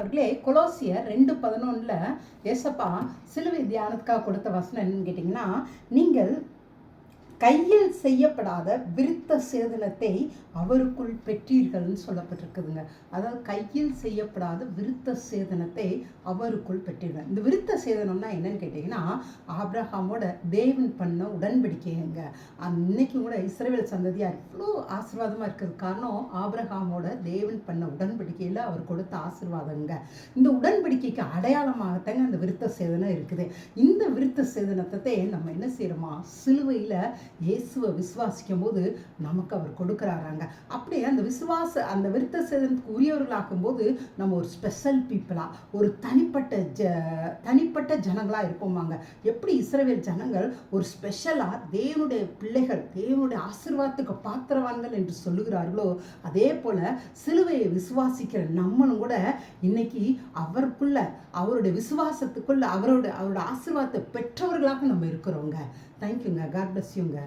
பிரியமானவர்களே, கொலோசியர் 2:11 ஏசப்பா சிலுவை தியானத்துக்காக கொடுத்த வசனம் என்னன்னு கேட்டிங்கன்னா, நீங்கள் கையில் செய்யப்படாத விருத்த சேதனத்தை அவருக்குள் பெற்றீர்கள்னு சொல்லப்பட்டிருக்குதுங்க. அதாவது கையில் செய்யப்படாத விருத்த சேதனத்தை அவருக்குள் பெற்றீர்கள். இந்த விருத்த சேதனம்னா என்னன்னு கேட்டிங்கன்னா, ஆபிரகாமோட தேவன் பண்ண உடன்படிக்கைங்க. இன்னைக்கு கூட இஸ்ரவேல் சந்ததியார் இவ்வளோ ஆசீர்வாதமாக இருக்கிறது காரணம் ஆபிரகாமோட தேவன் பண்ண உடன்படிக்கையில் அவர் கொடுத்த ஆசீர்வாதங்க. இந்த உடன்படிக்கைக்கு அடையாளமாகத்தாங்க அந்த விருத்த சேதனம் இருக்குது. இந்த விருத்த சேதனத்தை நம்ம என்ன செய்யறோமா, சிலுவையில் இயேசுவை விசுவாசிக்கும் போது நமக்கு அவர் கொடுக்குறாராங்க. அப்படியே அந்த விருத்த சேதனத்துக்கு உரியவர்களாக்கும் போது நம்ம ஒரு ஸ்பெஷல் பீப்புளா, ஒரு தனிப்பட்ட ஜனங்களா இருப்போமாங்க. எப்படி இஸ்ரவேல் ஜனங்கள் ஒரு ஸ்பெஷலா தேவனுடைய பிள்ளைகள், தேவனுடைய ஆசீர்வாதத்துக்கு பாத்திரவான்கள் என்று சொல்லுகிறார்களோ, அதே போல சிலுவையை விசுவாசிக்கிற நம்மளும் கூட இன்னைக்கு அவருக்குள்ள, அவருடைய விசுவாசத்துக்குள்ள அவரோட ஆசீர்வாதத்தை பெற்றவர்களாக நம்ம இருக்கிறோங்க. தேங்க்யூங்க. காட் பிளஸ் யூங்க.